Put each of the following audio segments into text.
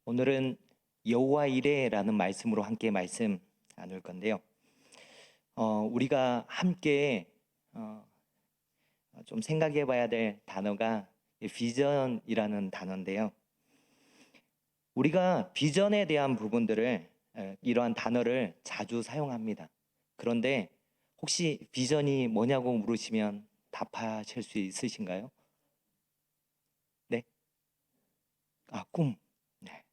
오늘은 여호와 이레라는 말씀으로 함께 말씀 나눌 건데요. 우리가 함께 좀 생각해 봐야 될 단어가 비전이라는 단어인데요. 우리가 비전에 대한 부분들을 이러한 단어를 자주 사용합니다. 그런데 혹시 비전이 뭐냐고 물으시면 답하실 수 있으신가요? 네? 꿈. 네.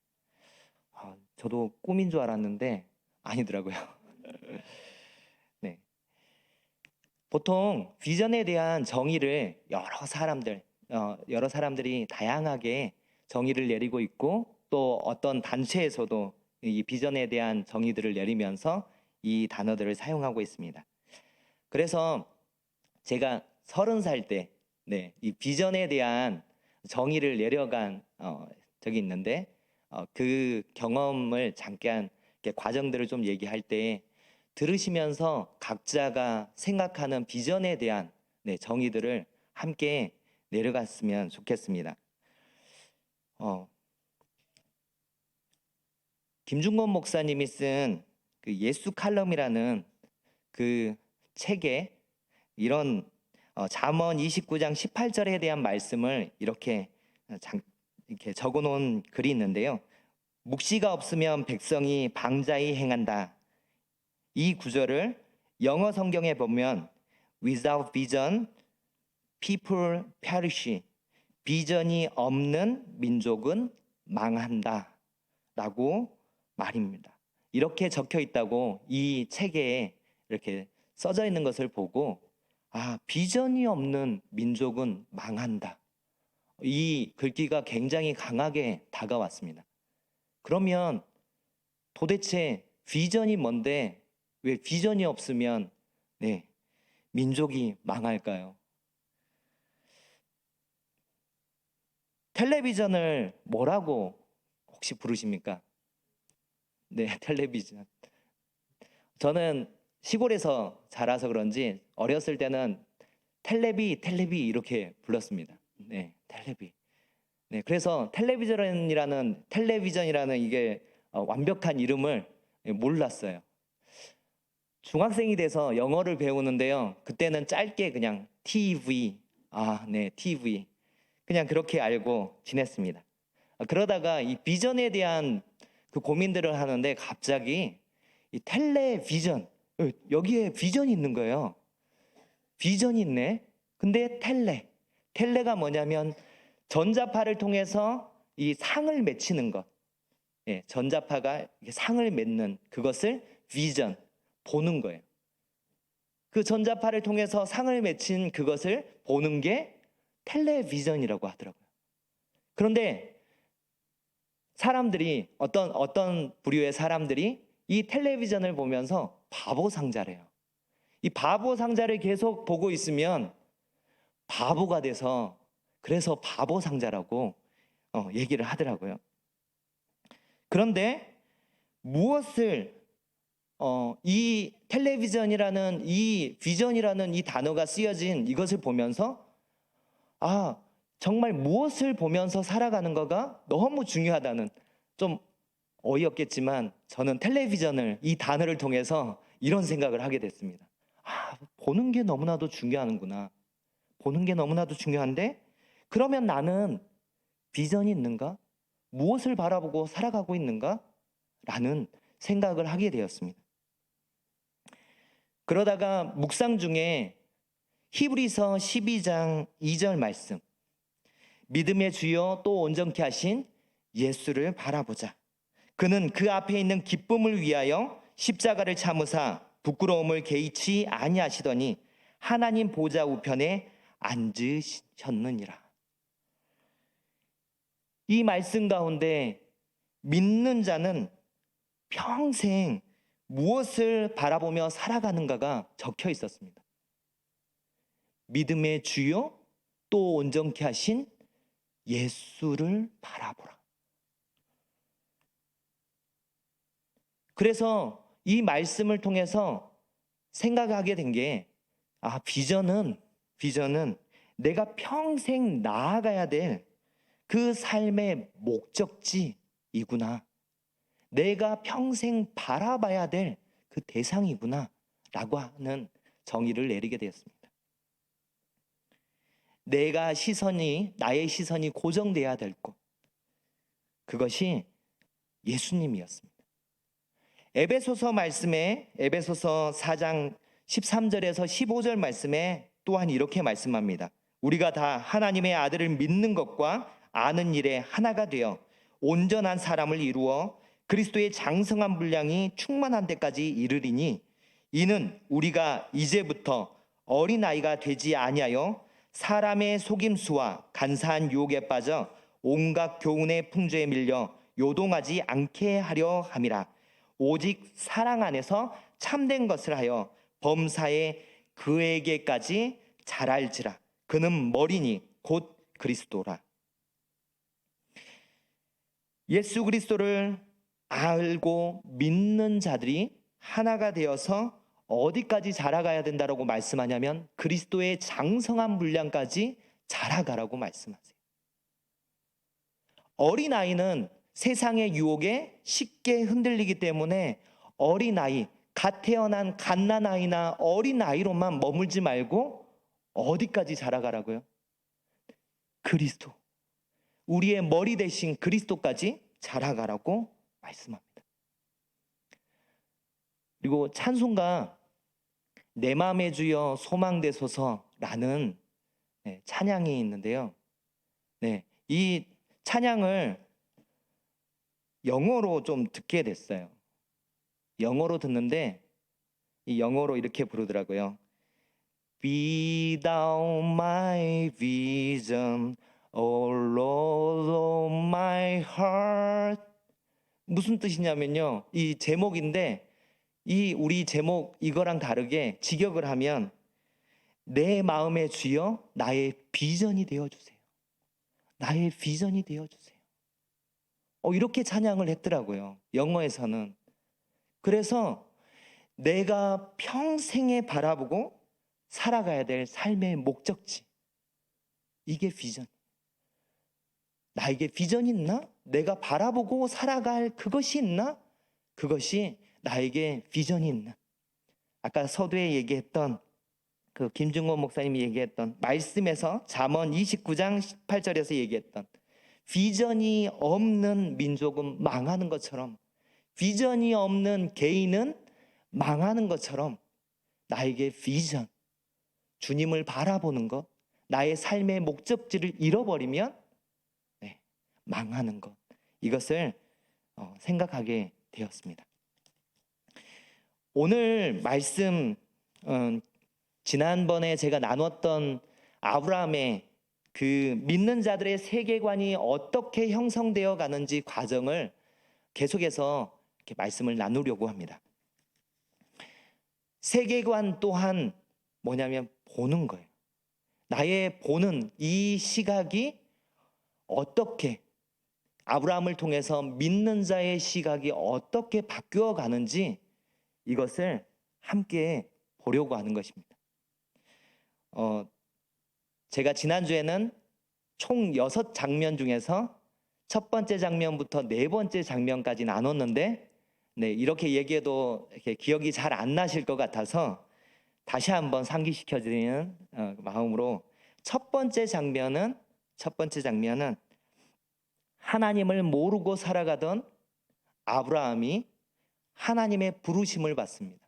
저도 꿈인 줄 알았는데 아니더라고요. 네. 보통 비전에 대한 정의를 여러 사람들이 다양하게 정의를 내리고 있고, 또 어떤 단체에서도 이 비전에 대한 정의들을 내리면서 이 단어들을 사용하고 있습니다. 그래서 제가 30살 때, 이 비전에 대한 정의를 내려간 적이 있는데, 그 경험을 잠깐 이렇게 과정들을 좀 얘기할 때 들으시면서 각자가 생각하는 비전에 대한 정의들을 함께 내려갔으면 좋겠습니다. 김중건 목사님이 쓴 그 예수 칼럼이라는 그 책에 이런 잠언 29장 18절에 대한 말씀을 이렇게 적어 놓은 글이 있는데요. 묵시가 없으면 백성이 방자히 행한다. 이 구절을 영어 성경에 보면 Without vision, people perish. 비전이 없는 민족은 망한다 라고 말입니다. 이렇게 적혀 있다고 이 책에 이렇게 써져 있는 것을 보고, 비전이 없는 민족은 망한다. 이 글귀가 굉장히 강하게 다가왔습니다. 그러면 도대체 비전이 뭔데 왜 비전이 없으면 민족이 망할까요? 텔레비전을 뭐라고 혹시 부르십니까? 네, 텔레비전. 저는 시골에서 자라서 그런지 어렸을 때는 텔레비 이렇게 불렀습니다. 네, 텔레비. 네, 그래서 텔레비전이라는 이게 완벽한 이름을 몰랐어요. 중학생이 돼서 영어를 배우는데요. 그때는 짧게 그냥 TV, TV. 그냥 그렇게 알고 지냈습니다. 그러다가 이 비전에 대한 그 고민들을 하는데 갑자기 이 텔레비전, 여기에 비전이 있는 거예요. 비전이 있네. 근데 텔레가 뭐냐면 전자파를 통해서 이 상을 맺히는 것. 전자파가 상을 맺는 그것을 비전, 보는 거예요. 그 전자파를 통해서 상을 맺힌 그것을 보는 게 텔레비전이라고 하더라고요. 그런데 사람들이 어떤 부류의 사람들이 이 텔레비전을 보면서 바보 상자래요. 이 바보 상자를 계속 보고 있으면 바보가 돼서, 그래서 바보 상자라고 얘기를 하더라고요. 그런데 무엇을 이 텔레비전이라는 이 비전이라는 이 단어가 쓰여진 이것을 보면서 정말 무엇을 보면서 살아가는 거가 너무 중요하다는, 좀 어이없겠지만 저는 텔레비전을 이 단어를 통해서 이런 생각을 하게 됐습니다. 보는 게 너무나도 중요하구나. 보는 게 너무나도 중요한데, 그러면 나는 비전이 있는가? 무엇을 바라보고 살아가고 있는가? 라는 생각을 하게 되었습니다. 그러다가 묵상 중에 히브리서 12장 2절 말씀, 믿음의 주여 또 온전케 하신 예수를 바라보자. 그는 그 앞에 있는 기쁨을 위하여 십자가를 참으사 부끄러움을 개의치 아니하시더니 하나님 보좌 우편에 앉으셨느니라. 이 말씀 가운데 믿는 자는 평생 무엇을 바라보며 살아가는가가 적혀 있었습니다. 믿음의 주요 또 온전케 하신 예수를 바라보라. 그래서 이 말씀을 통해서 생각하게 된 게, 비전은 내가 평생 나아가야 될 그 삶의 목적지, 대상이구나. 내가 평생 바라봐야 될 그 대상이구나 라고 하는 정의를 내리게 되었습니다. 나의 시선이 고정돼야 될 곳, 그것이 예수님이었습니다. 에베소서 4장 13절에서 15절 말씀에 또한 이렇게 말씀합니다. 우리가 다 하나님의 아들을 믿는 것과 아는 일에 하나가 되어 온전한 사람을 이루어 그리스도의 장성한 분량이 충만한 데까지 이르리니, 이는 우리가 이제부터 어린아이가 되지 아니하여 사람의 속임수와 간사한 유혹에 빠져 온갖 교훈의 풍조에 밀려 요동하지 않게 하려 함이라. 오직 사랑 안에서 참된 것을 하여 범사에 그에게까지 잘 알지라. 그는 머리니 곧 그리스도라. 예수 그리스도를 알고 믿는 자들이 하나가 되어서 어디까지 자라가야 된다라고 말씀하냐면 그리스도의 장성한 분량까지 자라가라고 말씀하세요. 어린아이는 세상의 유혹에 쉽게 흔들리기 때문에 어린아이, 갓 태어난 갓난아이나 어린아이로만 머물지 말고 어디까지 자라가라고요? 그리스도, 우리의 머리 대신 그리스도까지 자라가라고 말씀합니다. 그리고 찬송가 내 맘의 주여 소망되소서라는 찬양이 있는데요. 이 찬양을 영어로 좀 듣게 됐어요. 영어로 듣는데 이 영어로 이렇게 부르더라고요. Be thou my vision, O Lord of my heart. 무슨 뜻이냐면요, 이 제목인데 우리 제목 이거랑 다르게 직역을 하면 내 마음의 주여 나의 비전이 되어주세요. 나의 비전이 되어주세요. 이렇게 찬양을 했더라고요, 영어에서는. 그래서 내가 평생에 바라보고 살아가야 될 삶의 목적지, 이게 비전. 나에게 비전이 있나? 내가 바라보고 살아갈 그것이 있나? 그것이 나에게 비전이 있나? 아까 서두에 얘기했던 그 김중호 목사님이 얘기했던 말씀에서 잠언 29장 18절에서 얘기했던 비전이 없는 민족은 망하는 것처럼, 비전이 없는 개인은 망하는 것처럼 나에게 비전, 주님을 바라보는 것, 나의 삶의 목적지를 잃어버리면 망하는 것, 이것을 생각하게 되었습니다. 오늘 말씀, 지난번에 제가 나눴던 아브라함의 그 믿는 자들의 세계관이 어떻게 형성되어 가는지 과정을 계속해서 이렇게 말씀을 나누려고 합니다. 세계관 또한 뭐냐면 보는 거예요. 나의 보는 이 시각이 어떻게, 아브라함을 통해서 믿는 자의 시각이 어떻게 바뀌어 가는지 이것을 함께 보려고 하는 것입니다. 제가 지난주에는 총 6장면 중에서 첫 번째 장면부터 네 번째 장면까지 나눴는데, 이렇게 얘기해도 이렇게 기억이 잘 안 나실 것 같아서 다시 한번 상기시켜드리는 마음으로 첫 번째 장면은 하나님을 모르고 살아가던 아브라함이 하나님의 부르심을 받습니다.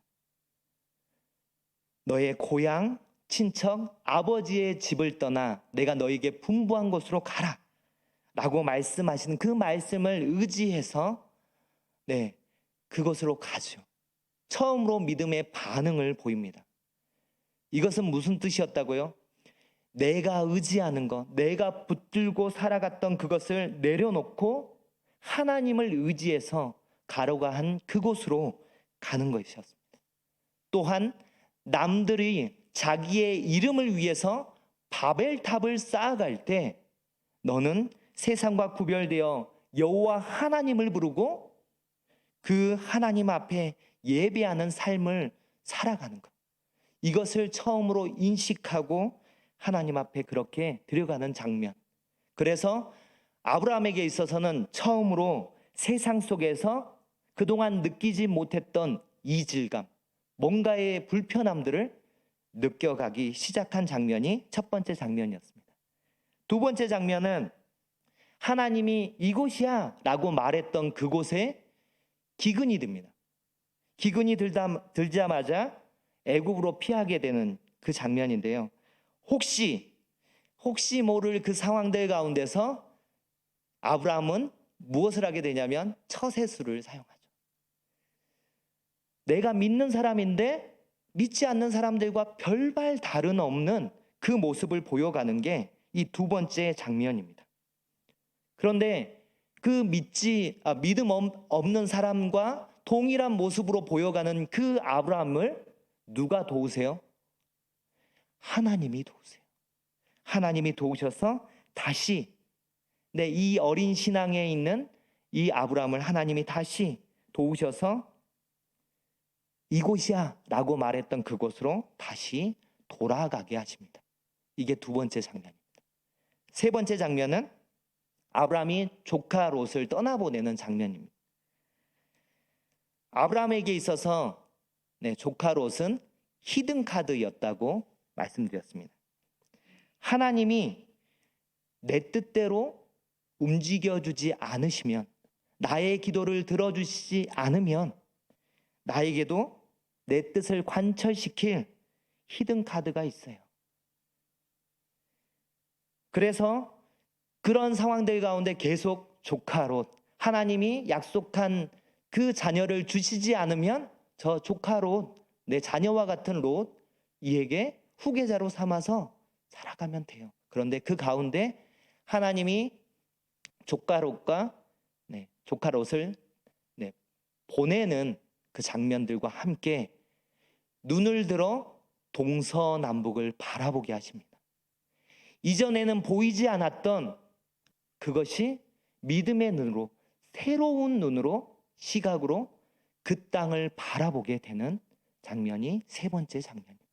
너의 고향, 친척, 아버지의 집을 떠나 내가 너에게 분부한 곳으로 가라 라고 말씀하시는 그 말씀을 의지해서 그곳으로 가죠. 처음으로 믿음의 반응을 보입니다. 이것은 무슨 뜻이었다고요? 내가 의지하는 것, 내가 붙들고 살아갔던 그것을 내려놓고 하나님을 의지해서 가려고 한 그곳으로 가는 것이었습니다. 또한 남들이 자기의 이름을 위해서 바벨탑을 쌓아갈 때 너는 세상과 구별되어 여호와 하나님을 부르고 그 하나님 앞에 예배하는 삶을 살아가는 것, 이것을 처음으로 인식하고 하나님 앞에 그렇게 들어가는 장면. 그래서 아브라함에게 있어서는 처음으로 세상 속에서 그동안 느끼지 못했던 이질감, 뭔가의 불편함들을 느껴가기 시작한 장면이 첫 번째 장면이었습니다. 두 번째 장면은 하나님이 이곳이야 라고 말했던 그곳에 기근이 듭니다. 기근이 들자마자 애굽으로 피하게 되는 그 장면인데요. 혹시 모를 그 상황들 가운데서 아브라함은 무엇을 하게 되냐면 처세술을 사용하죠. 내가 믿는 사람인데 믿지 않는 사람들과 별반 다름없는 그 모습을 보여가는 게 이 두 번째 장면입니다. 그런데 그 믿음 없는 사람과 동일한 모습으로 보여가는 그 아브라함을 누가 도우세요? 하나님이 도우세요. 하나님이 도우셔서 다시 이 어린 신앙에 있는 이 아브라함을 하나님이 다시 도우셔서 이곳이야 라고 말했던 그곳으로 다시 돌아가게 하십니다. 이게 두 번째 장면입니다. 세 번째 장면은 아브라함이 조카 롯을 떠나보내는 장면입니다. 아브라함에게 있어서 조카 롯은 히든카드였다고 말씀드렸습니다. 하나님이 내 뜻대로 움직여주지 않으시면, 나의 기도를 들어주시지 않으면 나에게도 내 뜻을 관철시킬 히든카드가 있어요. 그래서 그런 상황들 가운데 계속 조카 롯, 하나님이 약속한 그 자녀를 주시지 않으면 저 조카 롯, 내 자녀와 같은 롯, 이에게 후계자로 삼아서 살아가면 돼요. 그런데 그 가운데 하나님이 조카 롯과 조카 롯을 보내는 그 장면들과 함께 눈을 들어 동서남북을 바라보게 하십니다. 이전에는 보이지 않았던 그것이 믿음의 눈으로, 새로운 눈으로, 시각으로 그 땅을 바라보게 되는 장면이 세 번째 장면입니다.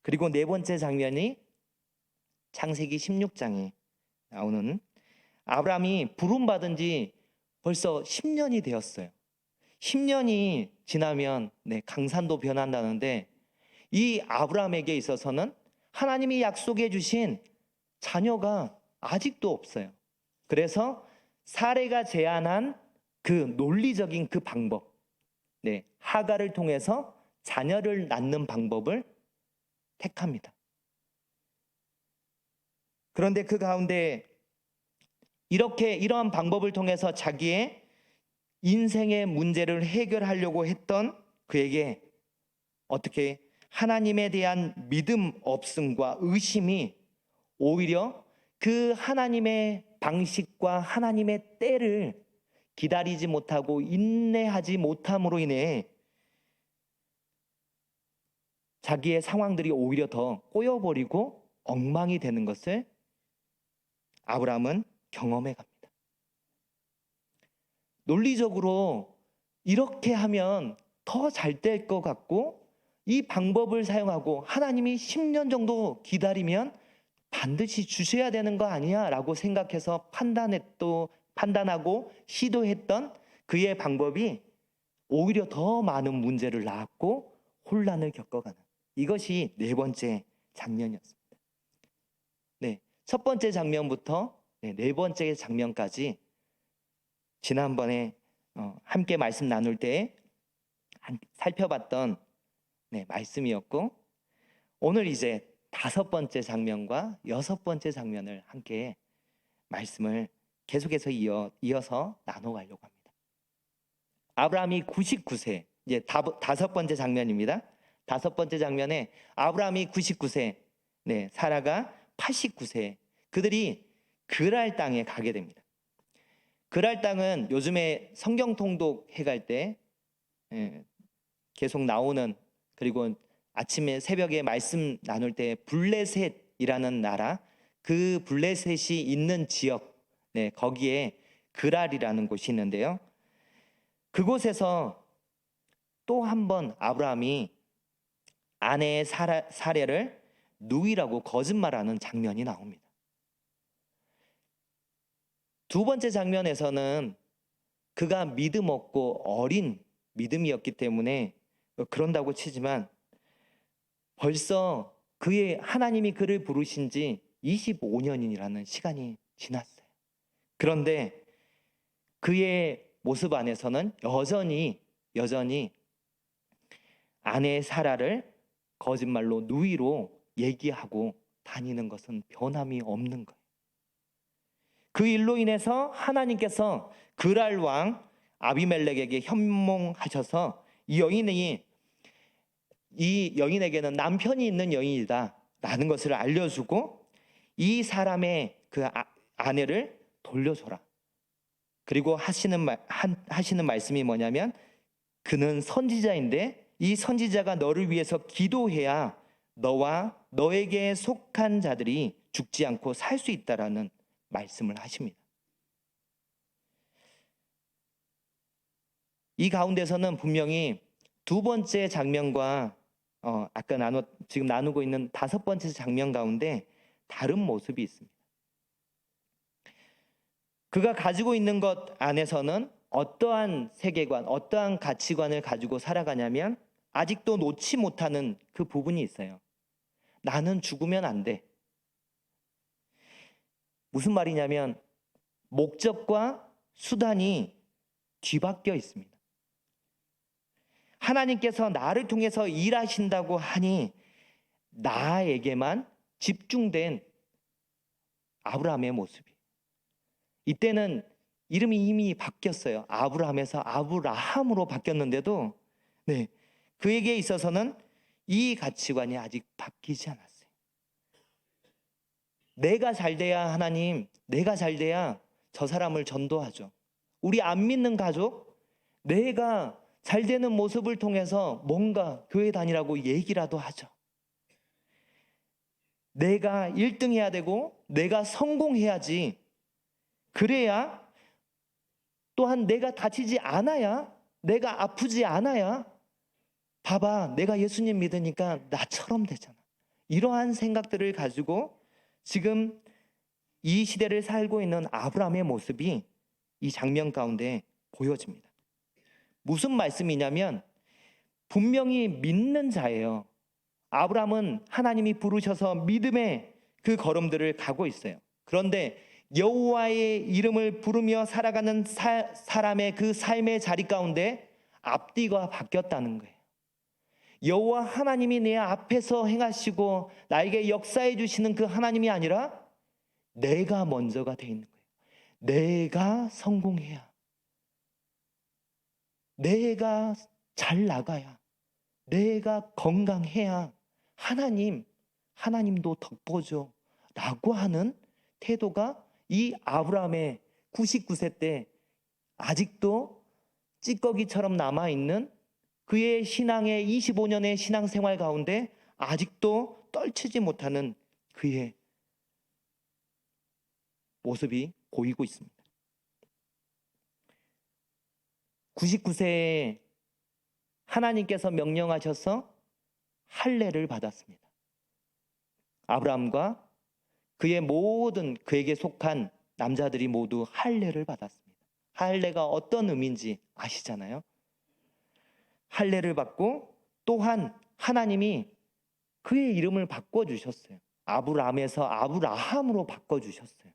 그리고 네 번째 장면이 창세기 16장에 나오는 아브라함이 부름받은 지 벌써 10년이 되었어요. 10년이 지나면 강산도 변한다는데 이 아브라함에게 있어서는 하나님이 약속해 주신 자녀가 아직도 없어요. 그래서 사레가 제안한 그 논리적인 그 방법, 하가를 통해서 자녀를 낳는 방법을 택합니다. 그런데 그 가운데 이러한 방법을 통해서 자기의 인생의 문제를 해결하려고 했던 그에게 어떻게 하나님에 대한 믿음 없음과 의심이 오히려 그 하나님의 방식과 하나님의 때를 기다리지 못하고 인내하지 못함으로 인해 자기의 상황들이 오히려 더 꼬여버리고 엉망이 되는 것을 아브라함은 경험해 갑니다. 논리적으로 이렇게 하면 더 잘 될 것 같고 이 방법을 사용하고 하나님이 10년 정도 기다리면 반드시 주셔야 되는 거 아니야 라고 생각해서 판단하고 시도했던 그의 방법이 오히려 더 많은 문제를 낳았고 혼란을 겪어가는, 이것이 네 번째 장면이었습니다. 첫 번째 장면부터 네 번째 장면까지 지난번에 함께 말씀 나눌 때 살펴봤던 말씀이었고, 오늘 이제 다섯 번째 장면과 여섯 번째 장면을 함께 말씀을 계속해서 이어서 나눠가려고 합니다. 아브라함이 99세, 이제 다섯 번째 장면입니다. 다섯 번째 장면에 아브라함이 99세, 사라가 89세, 그들이 그랄 땅에 가게 됩니다. 그랄 땅은 요즘에 성경 통독 해갈 때 계속 나오는, 그리고 아침에 새벽에 말씀 나눌 때 블레셋이라는 나라, 그 블레셋이 있는 지역, 거기에 그랄이라는 곳이 있는데요. 그곳에서 또 한 번 아브라함이 아내의 사례를 누이라고 거짓말하는 장면이 나옵니다. 두 번째 장면에서는 그가 믿음 없고 어린 믿음이었기 때문에 그런다고 치지만 벌써 그의 하나님이 그를 부르신 지 25년이라는 시간이 지났어요. 그런데 그의 모습 안에서는 여전히 아내 사라를 거짓말로 누이로 얘기하고 다니는 것은 변함이 없는 거예요. 그 일로 인해서 하나님께서 그랄 왕 아비멜렉에게 현몽하셔서 이 여인에게는 남편이 있는 여인이다 라는 것을 알려주고 이 사람의 그 아내를 돌려줘라. 그리고 하시는 말씀이 뭐냐면 그는 선지자인데 이 선지자가 너를 위해서 기도해야 너와 너에게 속한 자들이 죽지 않고 살 수 있다라는 말씀을 하십니다. 이 가운데서는 분명히 두 번째 장면과 지금 나누고 있는 다섯 번째 장면 가운데 다른 모습이 있습니다. 그가 가지고 있는 것 안에서는 어떠한 세계관, 어떠한 가치관을 가지고 살아가냐면 아직도 놓지 못하는 그 부분이 있어요. 나는 죽으면 안 돼. 무슨 말이냐면 목적과 수단이 뒤바뀌어 있습니다. 하나님께서 나를 통해서 일하신다고 하니 나에게만 집중된 아브라함의 모습이. 이때는 이름이 이미 바뀌었어요. 아브라함에서 아브라함으로 바뀌었는데도 그에게 있어서는 이 가치관이 아직 바뀌지 않았어요. 내가 잘 돼야 하나님, 내가 잘 돼야 저 사람을 전도하죠. 우리 안 믿는 가족, 내가 잘 되는 모습을 통해서 뭔가 교회 다니라고 얘기라도 하죠. 내가 1등 해야 되고 내가 성공해야지. 그래야 또한 내가 다치지 않아야, 내가 아프지 않아야 봐봐 내가 예수님 믿으니까 나처럼 되잖아. 이러한 생각들을 가지고 지금 이 시대를 살고 있는 아브라함의 모습이 이 장면 가운데 보여집니다. 무슨 말씀이냐면 분명히 믿는 자예요. 아브라함은 하나님이 부르셔서 믿음의 그 걸음들을 가고 있어요. 그런데 여호와의 이름을 부르며 살아가는 사람의 그 삶의 자리 가운데 앞뒤가 바뀌었다는 거예요. 여호와 하나님이 내 앞에서 행하시고 나에게 역사해 주시는 그 하나님이 아니라 내가 먼저가 돼 있는 거예요. 내가 성공해야, 내가 잘 나가야, 내가 건강해야 하나님도 덕보죠 라고 하는 태도가 이 아브라함의 99세 때 아직도 찌꺼기처럼 남아있는 그의 신앙의 25년의 신앙생활 가운데 아직도 떨치지 못하는 그의 모습이 보이고 있습니다. 99세에 하나님께서 명령하셔서 할례를 받았습니다. 아브라함과 그의 모든 그에게 속한 남자들이 모두 할례를 받았습니다. 할례가 어떤 의미인지 아시잖아요. 할례를 받고 또한 하나님이 그의 이름을 바꿔주셨어요. 아브라함에서 아브라함으로 바꿔주셨어요.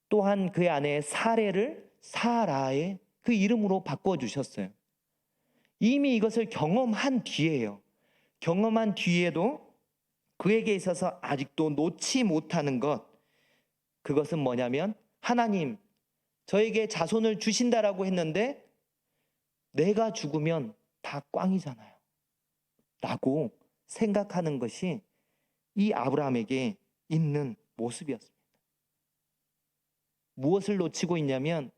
또한 그의 아내 사레를 사라의 그 이름으로 바꿔주셨어요. 이미 이것을 경험한 뒤에요. 경험한 뒤에도 그에게 있어서 아직도 놓지 못하는 것, 그것은 뭐냐면 하나님 저에게 자손을 주신다라고 했는데 내가 죽으면 다 꽝이잖아요 라고 생각하는 것이 이 아브라함에게 있는 모습이었습니다. 무엇을 놓치고 있냐면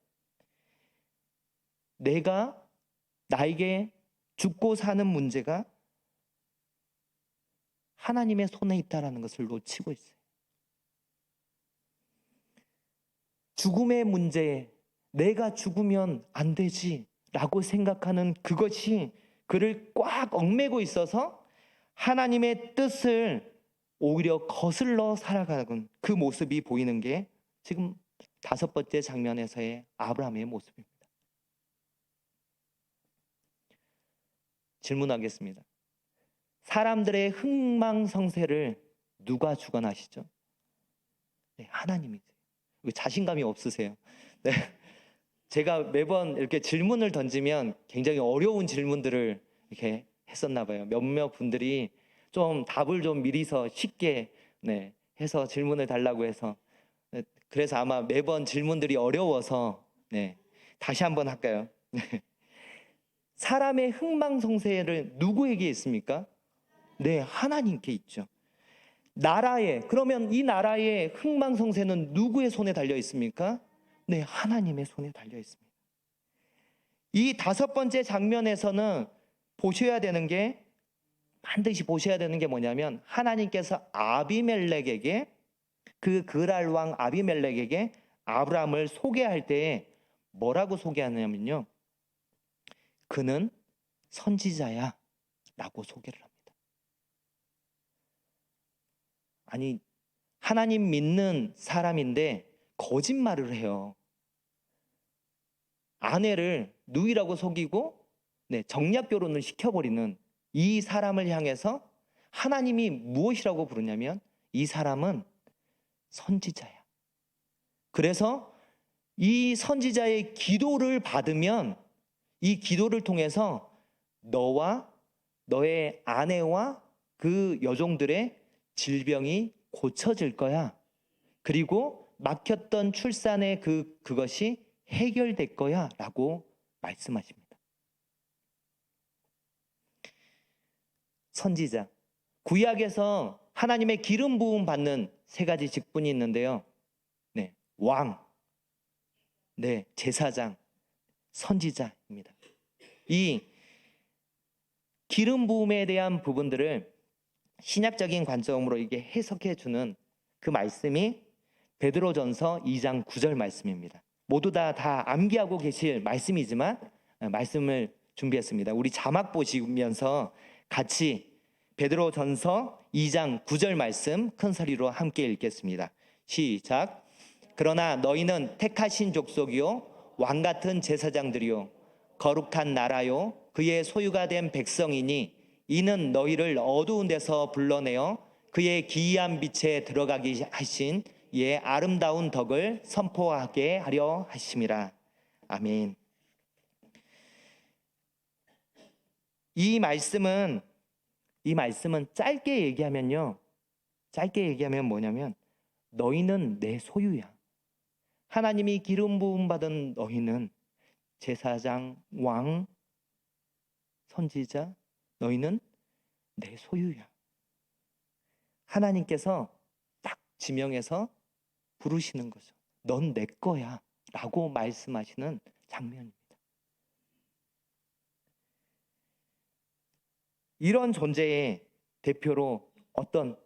나에게 죽고 사는 문제가 하나님의 손에 있다는 것을 놓치고 있어요. 죽음의 문제, 내가 죽으면 안 되지 라고 생각하는 그것이 그를 꽉 얽매고 있어서 하나님의 뜻을 오히려 거슬러 살아가는 그 모습이 보이는 게 지금 다섯 번째 장면에서의 아브라함의 모습입니다. 질문하겠습니다. 사람들의 흥망성쇠를 누가 주관하시죠? 네, 하나님이세요. 왜 자신감이 없으세요? 네. 제가 매번 이렇게 질문을 던지면 굉장히 어려운 질문들을 이렇게 했었나 봐요. 몇몇 분들이 좀 답을 좀 미리서 쉽게 해서 질문을 달라고 해서 그래서 아마 매번 질문들이 어려워서 다시 한번 할까요? 사람의 흥망성쇠를 누구에게 있습니까? 네, 하나님께 있죠. 그러면 이 나라의 흥망성쇠는 누구의 손에 달려 있습니까? 네, 하나님의 손에 달려 있습니다. 이 5번째 장면에서는 반드시 보셔야 되는 게 뭐냐면, 하나님께서 그랄 왕 아비멜렉에게 아브라함을 소개할 때 뭐라고 소개하냐면요, 그는 선지자야 라고 소개를 합니다. 아니, 하나님 믿는 사람인데 거짓말을 해요. 아내를 누이라고 속이고 정략 결혼을 시켜버리는 이 사람을 향해서 하나님이 무엇이라고 부르냐면, 이 사람은 선지자야. 그래서 이 선지자의 기도를 받으면 이 기도를 통해서 너와 너의 아내와 그 여종들의 질병이 고쳐질 거야. 그리고 막혔던 출산의 그것이 해결될 거야 라고 말씀하십니다. 선지자, 구약에서 하나님의 기름 부음 받는 3가지 직분이 있는데요. 왕, 제사장, 선지자입니다. 이 기름 부음에 대한 부분들을 신약적인 관점으로 이게 해석해 주는 그 말씀이 베드로전서 2장 9절 말씀입니다. 모두 다 암기하고 계실 말씀이지만 말씀을 준비했습니다. 우리 자막 보시면서 같이 베드로전서 2장 9절 말씀 큰 소리로 함께 읽겠습니다. 시작. 그러나 너희는 택하신 족속이요 왕 같은 제사장들이요 거룩한 나라요 그의 소유가 된 백성이니 이는 너희를 어두운 데서 불러내어 그의 기이한 빛에 들어가게 하신 이의 아름다운 덕을 선포하게 하려 하심이라. 아멘. 이 말씀은 짧게 얘기하면 뭐냐면, 너희는 내 소유야. 하나님이 기름 부음 받은 너희는 제사장, 왕, 선지자, 너희는 내 소유야. 하나님께서 딱 지명해서 부르시는 거죠. 넌 내 거야 라고 말씀하시는 장면입니다. 이런 존재의 대표로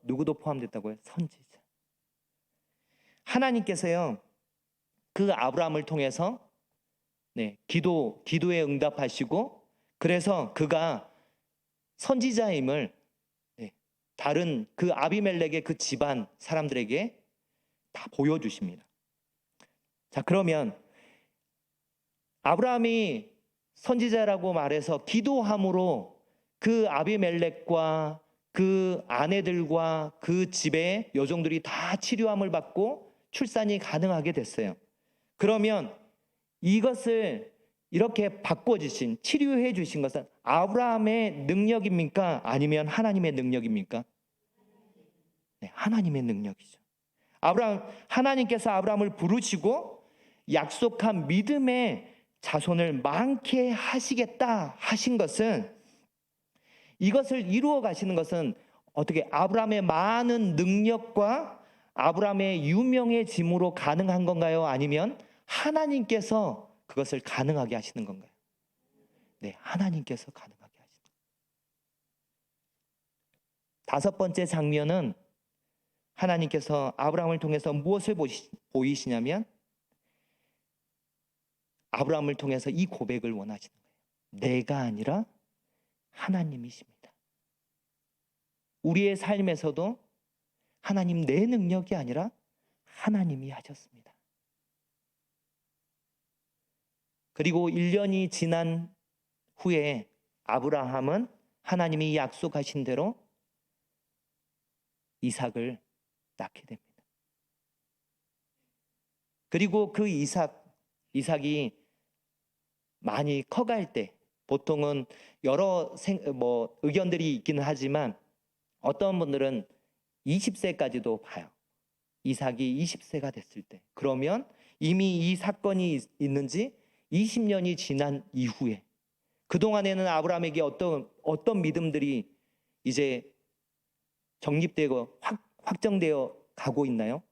누구도 포함됐다고요? 선지자. 하나님께서요, 그 아브라함을 통해서 기도에 응답하시고, 그래서 그가 선지자임을 다른 그 아비멜렉의 그 집안 사람들에게 다 보여주십니다. 자, 그러면 아브라함이 선지자라고 말해서 기도함으로 그 아비멜렉과 그 아내들과 그 집의 여종들이 다 치료함을 받고 출산이 가능하게 됐어요. 그러면 이것을 이렇게 바꿔주신, 치료해 주신 것은 아브라함의 능력입니까? 아니면 하나님의 능력입니까? 하나님의 능력이죠. 하나님께서 아브라함을 부르시고 약속한 믿음의 자손을 많게 하시겠다 하신 것은, 이것을 이루어 가시는 것은 어떻게 아브라함의 많은 능력과 아브라함의 유명해짐으로 가능한 건가요? 아니면 하나님께서 그것을 가능하게 하시는 건가요? 하나님께서 가능하게 하시는 거예요. 5번째 장면은 하나님께서 아브라함을 통해서 무엇을 보이시냐면, 아브라함을 통해서 이 고백을 원하시는 거예요. 내가 아니라 하나님이십니다. 우리의 삶에서도 하나님, 내 능력이 아니라 하나님이 하셨습니다. 그리고 1년이 지난 후에 아브라함은 하나님이 약속하신 대로 이삭을 낳게 됩니다. 그리고 그 이삭이 많이 커갈 때, 보통은 여러 의견들이 있기는 하지만 어떤 분들은 20세까지도 봐요. 이삭이 20세가 됐을 때, 그러면 이미 이 사건이 있는지 20년이 지난 이후에, 그동안에는 아브라함에게 어떤 믿음들이 이제 정립되고 확정되어 가고 있나요?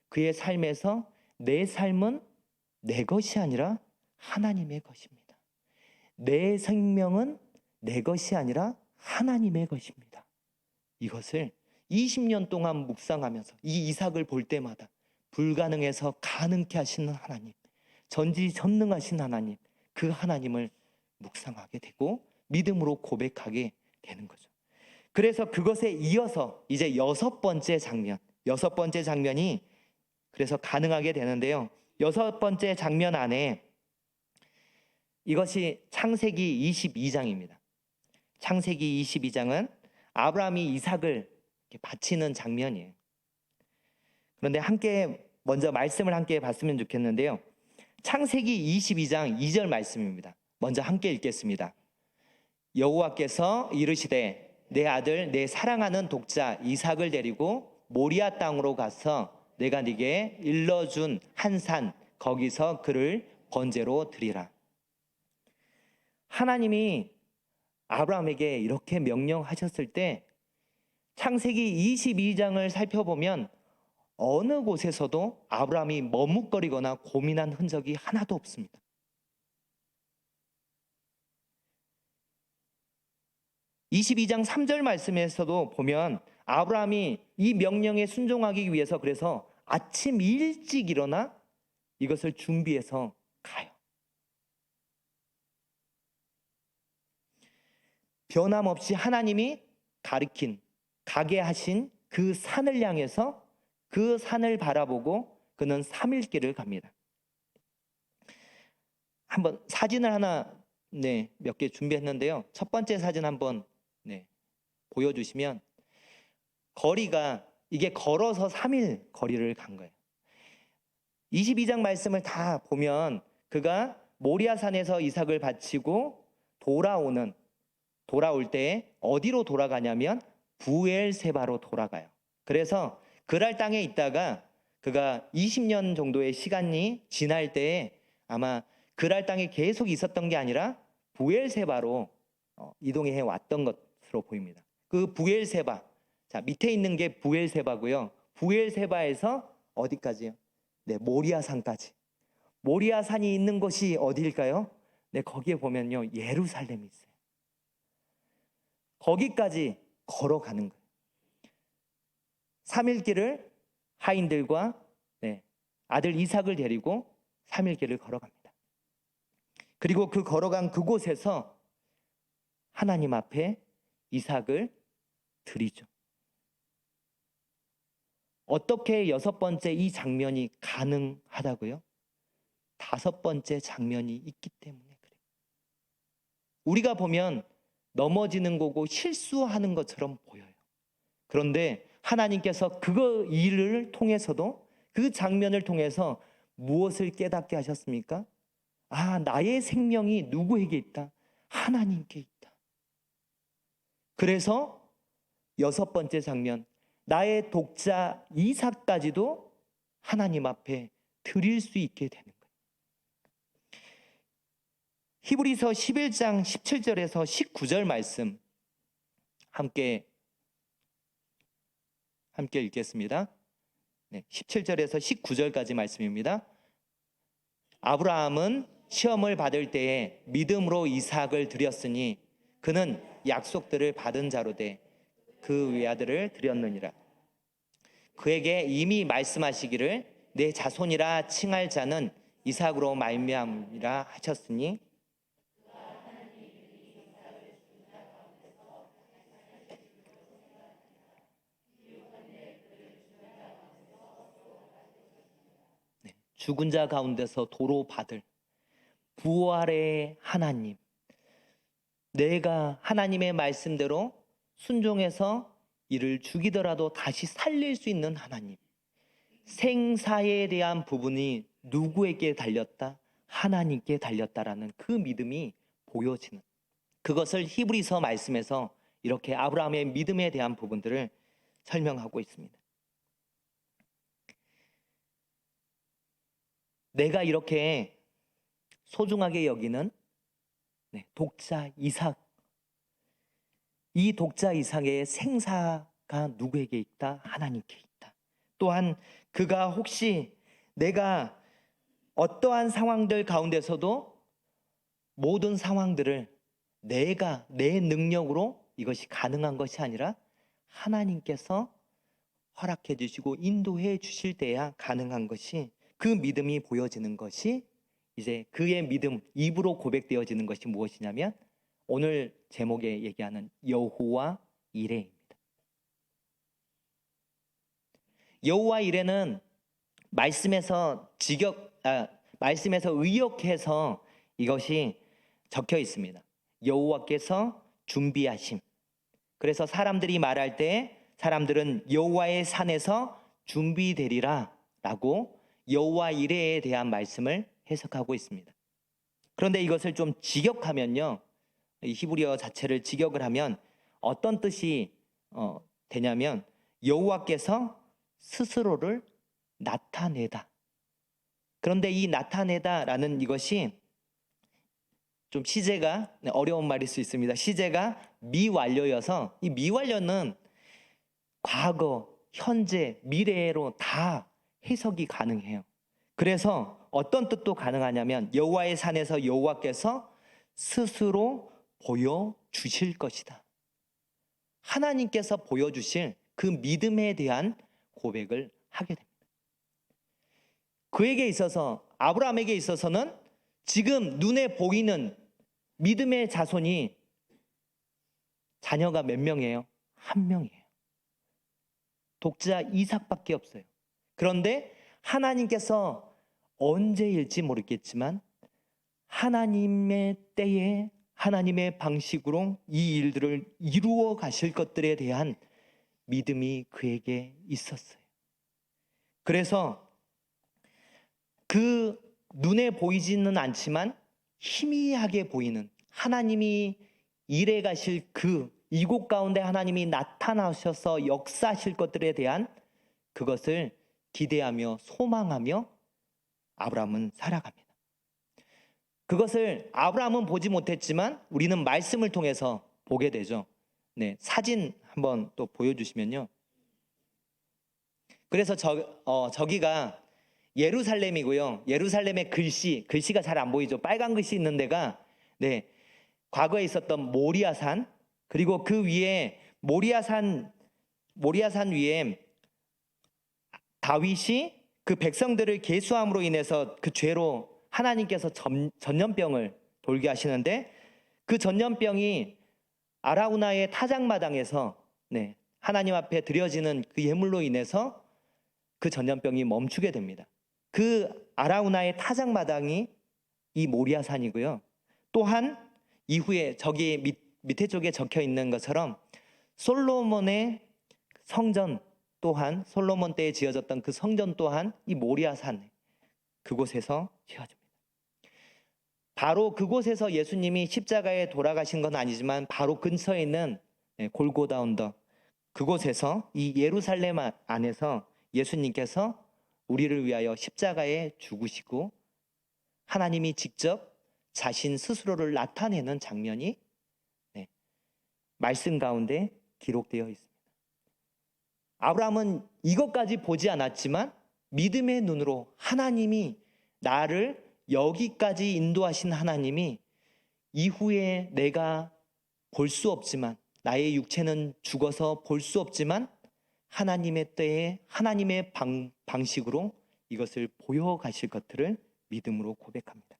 그의 삶에서 내 삶은 내 것이 아니라 하나님의 것입니다. 내 생명은 내 것이 아니라 하나님의 것입니다. 이것을 20년 동안 묵상하면서 이 이삭을 볼 때마다 불가능해서 가능케 하시는 하나님, 전지전능하신 하나님, 그 하나님을 묵상하게 되고 믿음으로 고백하게 되는 거죠. 그래서 그것에 이어서 이제 여섯 번째 장면이 그래서 가능하게 되는데요. 여섯 번째 장면 안에 이것이 창세기 22장입니다. 창세기 22장은 아브라함이 이삭을 바치는 장면이에요. 그런데 먼저 말씀을 함께 봤으면 좋겠는데요. 창세기 22장 2절 말씀입니다. 먼저 함께 읽겠습니다. 여호와께서 이르시되 내 아들 내 사랑하는 독자 이삭을 데리고 모리아 땅으로 가서 내가 네게 일러준 한 산 거기서 그를 번제로 드리라. 하나님이 아브라함에게 이렇게 명령하셨을 때 창세기 22장을 살펴보면 어느 곳에서도 아브라함이 머뭇거리거나 고민한 흔적이 하나도 없습니다. (22장 3절) 말씀에서도 보면 아브라함이 이 명령에 순종하기 위해서 그래서 아침 일찍 일어나 이것을 준비해서 가요. 변함없이 하나님이 가게 하신 그 산을 향해서 그 산을 바라보고 그는 3일 길을 갑니다. 한번 사진을 하나 몇 개 준비했는데요. 첫 번째 사진 한번 보여주시면 거리가 이게 걸어서 3일 거리를 간 거예요. 22장 말씀을 다 보면 그가 모리아산에서 이삭을 바치고 돌아올 때 어디로 돌아가냐면 부엘세바로 돌아가요. 그래서 그랄 땅에 있다가 그가 20년 정도의 시간이 지날 때에 아마 그랄 땅에 계속 있었던 게 아니라 부엘세바로 이동해 왔던 것으로 보입니다. 그 부엘세바, 자 밑에 있는 게 부엘세바고요. 부엘세바에서 어디까지요? 모리아산까지. 모리아산이 있는 곳이 어디일까요? 거기에 보면요 예루살렘이 있어요. 거기까지 걸어가는 거예요. 3일 길을 하인들과 아들 이삭을 데리고 3일 길을 걸어갑니다. 그리고 그 걸어간 그곳에서 하나님 앞에 이삭을 드리죠. 어떻게 여섯 번째 이 장면이 가능하다고요? 다섯 번째 장면이 있기 때문에 그래요. 우리가 보면 넘어지는 거고 실수하는 것처럼 보여요. 그런데 하나님께서 그 일을 통해서도 그 장면을 통해서 무엇을 깨닫게 하셨습니까? 나의 생명이 누구에게 있다? 하나님께 있다. 그래서 여섯 번째 장면, 나의 독자 이삭까지도 하나님 앞에 드릴 수 있게 되는 거예요. 히브리서 11장 17절에서 19절 말씀 함께 읽겠습니다. 17절에서 19절까지 말씀입니다. 아브라함은 시험을 받을 때에 믿음으로 이삭을 드렸으니 그는 약속들을 받은 자로 돼 그 외아들을 드렸느니라. 그에게 이미 말씀하시기를 내 자손이라 칭할 자는 이삭으로 말미암이라 하셨으니 죽은 자 가운데서 도로 받을 부활의 하나님, 내가 하나님의 말씀대로 순종해서 이를 죽이더라도 다시 살릴 수 있는 하나님. 생사에 대한 부분이 누구에게 달렸다? 하나님께 달렸다라는 그 믿음이 보여지는, 그것을 히브리서 말씀에서 이렇게 아브라함의 믿음에 대한 부분들을 설명하고 있습니다. 내가 이렇게 소중하게 여기는 독자 이삭, 이 독자 이삭의 생사가 누구에게 있다? 하나님께 있다. 또한 그가 혹시 내가 어떠한 상황들 가운데서도 모든 상황들을 내가 내 능력으로 이것이 가능한 것이 아니라 하나님께서 허락해 주시고 인도해 주실 때야 가능한 것이, 그 믿음이 보여지는 것이 이제 그의 믿음, 입으로 고백되어지는 것이 무엇이냐면 오늘 제목에 얘기하는 여호와 이레입니다. 여호와 이레는 말씀에서 말씀에서 의역해서 이것이 적혀 있습니다. 여호와께서 준비하심. 그래서 사람들이 말할 때 사람들은 여호와의 산에서 준비되리라 라고 여호와 이레에 대한 말씀을 해석하고 있습니다. 그런데 이것을 좀 직역하면요, 히브리어 자체를 직역을 하면 어떤 뜻이 되냐면 여호와께서 스스로를 나타내다. 그런데 이 나타내다라는 이것이 좀 시제가 어려운 말일 수 있습니다. 시제가 미완료여서 이 미완료는 과거, 현재, 미래로 다 해석이 가능해요. 그래서 어떤 뜻도 가능하냐면 여호와의 산에서 여호와께서 스스로 보여주실 것이다. 하나님께서 보여주실 그 믿음에 대한 고백을 하게 됩니다. 그에게 있어서, 아브라함에게 있어서는 지금 눈에 보이는 믿음의 자손이, 자녀가 몇 명이에요? 한 명이에요. 독자 이삭밖에 없어요. 그런데 하나님께서 언제일지 모르겠지만 하나님의 때에 하나님의 방식으로 이 일들을 이루어 가실 것들에 대한 믿음이 그에게 있었어요. 그래서 그 눈에 보이지는 않지만 희미하게 보이는 하나님이 일해 가실 그 이곳 가운데 하나님이 나타나셔서 역사하실 것들에 대한 그것을 기대하며 소망하며 아브라함은 살아갑니다. 그것을 아브라함은 보지 못했지만 우리는 말씀을 통해서 보게 되죠. 사진 한번 또 보여주시면요. 그래서 저기가 예루살렘이고요. 예루살렘의 글씨가 잘 안 보이죠. 빨간 글씨 있는 데가 과거에 있었던 모리아산, 그리고 그 위에 모리아산 위에 다윗이 그 백성들을 계수함으로 인해서 그 죄로 하나님께서 전염병을 돌게 하시는데, 그 전염병이 아라우나의 타작마당에서 하나님 앞에 드려지는 그 예물로 인해서 그 전염병이 멈추게 됩니다. 그 아라우나의 타작마당이 이 모리아산이고요. 또한 이후에 저기 밑에 쪽에 적혀 있는 것처럼 솔로몬의 성전 또한, 솔로몬 때에 지어졌던 그 성전 또한 이 모리아산 그곳에서 지어집니다. 바로 그곳에서 예수님이 십자가에 돌아가신 건 아니지만 바로 근처에 있는 골고다 언덕, 그곳에서 이 예루살렘 안에서 예수님께서 우리를 위하여 십자가에 죽으시고 하나님이 직접 자신 스스로를 나타내는 장면이 말씀 가운데 기록되어 있습니다. 아브라함은 이것까지 보지 않았지만 믿음의 눈으로 하나님이 나를 여기까지 인도하신 하나님이 이후에 내가 볼 수 없지만, 나의 육체는 죽어서 볼 수 없지만 하나님의 때에 하나님의 방식으로 이것을 보여가실 것들을 믿음으로 고백합니다.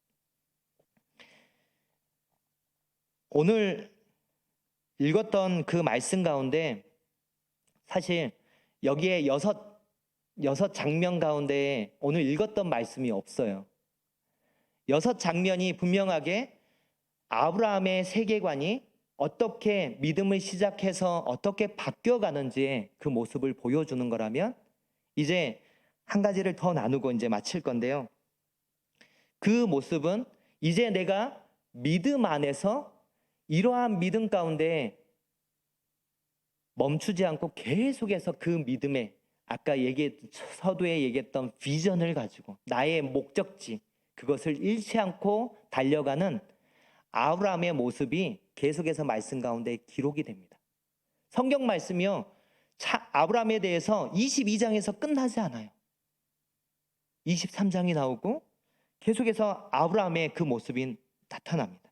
오늘 읽었던 그 말씀 가운데 사실 여기에 여섯 장면 가운데 오늘 읽었던 말씀이 없어요. 6 장면이 분명하게 아브라함의 세계관이 어떻게 믿음을 시작해서 어떻게 바뀌어가는지의 그 모습을 보여주는 거라면, 이제 한 가지를 더 나누고 이제 마칠 건데요. 그 모습은 이제 내가 믿음 안에서 이러한 믿음 가운데 멈추지 않고 계속해서 그 믿음에, 아까 서두에 얘기했던 비전을 가지고 나의 목적지, 그것을 잃지 않고 달려가는 아브라함의 모습이 계속해서 말씀 가운데 기록이 됩니다. 성경 말씀이요, 아브라함에 대해서 22장에서 끝나지 않아요. 23장이 나오고 계속해서 아브라함의 그 모습이 나타납니다.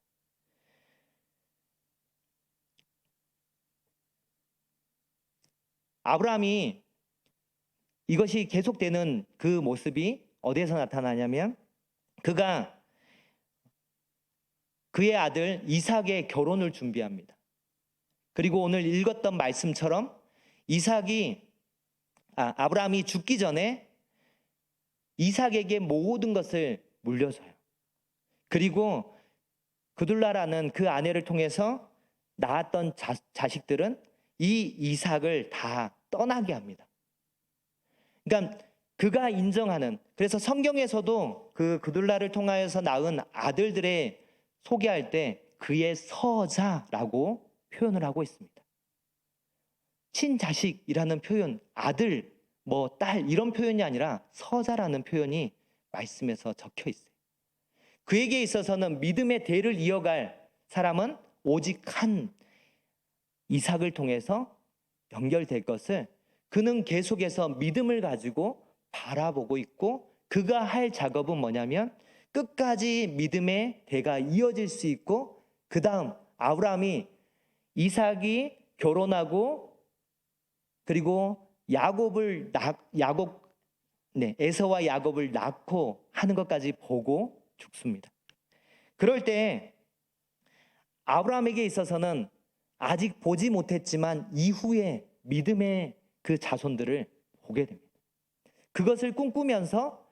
아브라함이 이것이 계속되는 그 모습이 어디에서 나타나냐면, 그가 그의 아들 이삭의 결혼을 준비합니다. 그리고 오늘 읽었던 말씀처럼 아브라함이 죽기 전에 이삭에게 모든 것을 물려줘요. 그리고 그둘라라는 그 아내를 통해서 낳았던 자식들은 이 이삭을 다 떠나게 합니다. 그러니까 그가 인정하는, 그래서 성경에서도 그 그둘라를 통하여서 낳은 아들들의 소개할 때 그의 서자라고 표현을 하고 있습니다. 친자식이라는 표현, 아들, 딸 이런 표현이 아니라 서자라는 표현이 말씀에서 적혀 있어요. 그에게 있어서는 믿음의 대를 이어갈 사람은 오직 한 이삭을 통해서 연결될 것을 그는 계속해서 믿음을 가지고 바라보고 있고, 그가 할 작업은 뭐냐면 끝까지 믿음의 대가 이어질 수 있고, 그 다음 이삭이 결혼하고 그리고 에서와 야곱을 낳고 하는 것까지 보고 죽습니다. 그럴 때 아브라함에게 있어서는 아직 보지 못했지만 이후에 믿음의 그 자손들을 보게 됩니다. 그것을 꿈꾸면서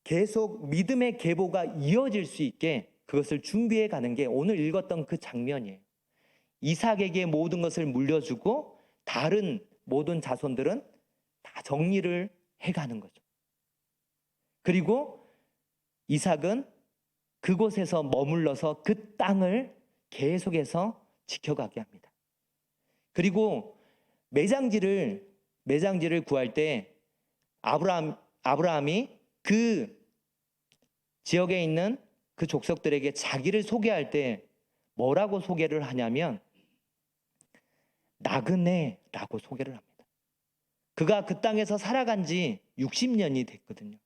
계속 믿음의 계보가 이어질 수 있게 그것을 준비해 가는 게 오늘 읽었던 그 장면이에요. 이삭에게 모든 것을 물려주고 다른 모든 자손들은 다 정리를 해가는 거죠. 그리고 이삭은 그곳에서 머물러서 그 땅을 계속해서 지켜가게 합니다. 그리고 매장지를 구할 때 아브라함이 그 지역에 있는 그 족속들에게 자기를 소개할 때 뭐라고 소개를 하냐면 나그네라고 소개를 합니다. 그가 그 땅에서 살아간 지 60년이 됐거든요.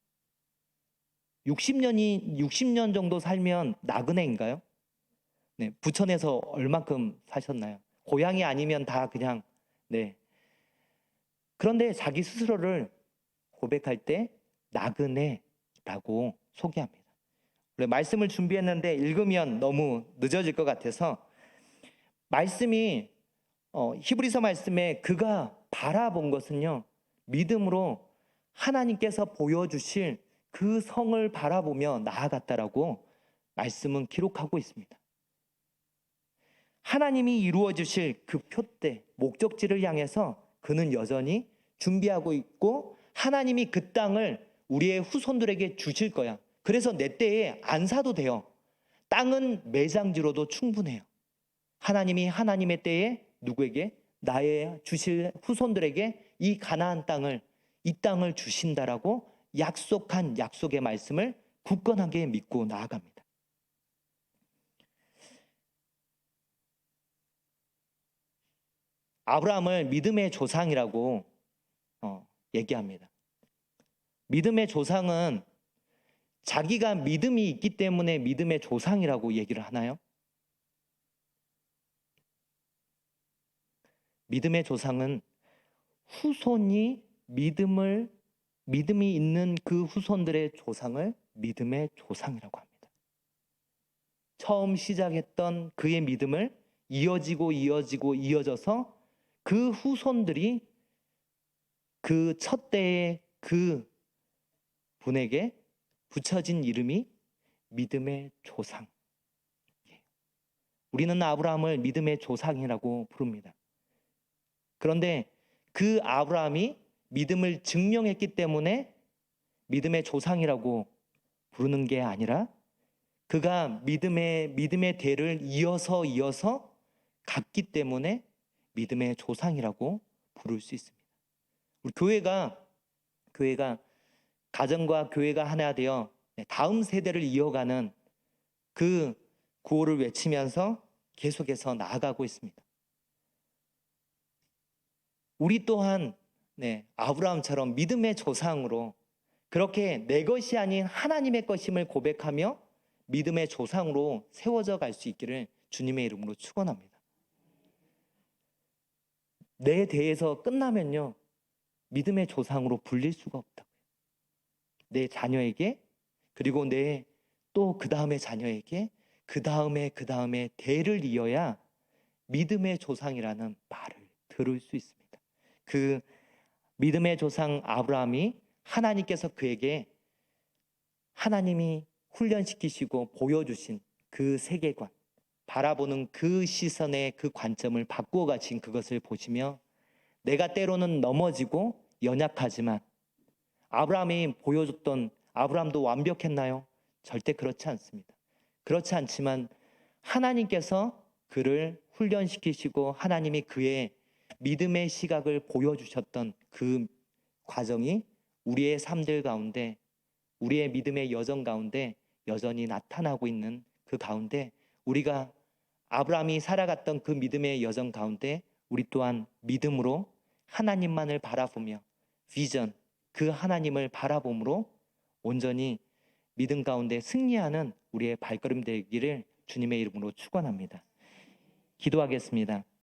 60년 정도 살면 나그네인가요? 네, 부천에서 얼만큼 사셨나요? 고향이 아니면 다 그냥, 네. 그런데 자기 스스로를 고백할 때 나그네라고 소개합니다. 말씀을 준비했는데 읽으면 너무 늦어질 것 같아서, 말씀이 히브리서 말씀에 그가 바라본 것은요, 믿음으로 하나님께서 보여주실 그 성을 바라보며 나아갔다라고 말씀은 기록하고 있습니다. 하나님이 이루어 주실 그 표대, 목적지를 향해서 그는 여전히 준비하고 있고, 하나님이 그 땅을 우리의 후손들에게 주실 거야. 그래서 내 때에 안 사도 돼요. 땅은 매장지로도 충분해요. 하나님이 하나님의 때에 누구에게? 나의 주실 후손들에게 이 가나안 땅을, 이 땅을 주신다라고 약속한 약속의 말씀을 굳건하게 믿고 나아갑니다. 아브라함을 믿음의 조상이라고 얘기합니다. 믿음의 조상은 자기가 믿음이 있기 때문에 믿음의 조상이라고 얘기를 하나요? 믿음의 조상은 후손이 믿음이 있는 그 후손들의 조상을 믿음의 조상이라고 합니다. 처음 시작했던 그의 믿음을 이어져서 그 후손들이 그 첫 때의 그 분에게 붙여진 이름이 믿음의 조상. 우리는 아브라함을 믿음의 조상이라고 부릅니다. 그런데 그 아브라함이 믿음을 증명했기 때문에 믿음의 조상이라고 부르는 게 아니라 그가 믿음의 대를 이어서 갔기 때문에 믿음의 조상이라고 부를 수 있습니다. 우리 교회가 가정과 교회가 하나 되어 다음 세대를 이어가는 그 구호를 외치면서 계속해서 나아가고 있습니다. 우리 또한 아브라함처럼 믿음의 조상으로 그렇게 내 것이 아닌 하나님의 것임을 고백하며 믿음의 조상으로 세워져 갈 수 있기를 주님의 이름으로 축원합니다. 내 대에서 끝나면요, 믿음의 조상으로 불릴 수가 없다고요. 내 자녀에게, 그리고 내 또 그 다음의 자녀에게, 그 다음에 대를 이어야 믿음의 조상이라는 말을 들을 수 있습니다. 그 믿음의 조상 아브라함이 하나님께서 그에게 하나님이 훈련시키시고 보여주신 그 세계관, 바라보는 그 시선의 그 관점을 바꾸어 가신 그것을 보시며 내가 때로는 넘어지고 연약하지만 아브라함이 보여줬던 아브라함도 완벽했나요? 절대 그렇지 않습니다. 그렇지 않지만 하나님께서 그를 훈련시키시고 하나님이 그의 믿음의 시각을 보여주셨던 그 과정이 우리의 삶들 가운데, 우리의 믿음의 여정 가운데 여전히 나타나고 있는 그 가운데 우리가 아브라함이 살아갔던 그 믿음의 여정 가운데 우리 또한 믿음으로 하나님만을 바라보며 비전, 그 하나님을 바라봄으로 온전히 믿음 가운데 승리하는 우리의 발걸음 되기를 주님의 이름으로 축원합니다. 기도하겠습니다.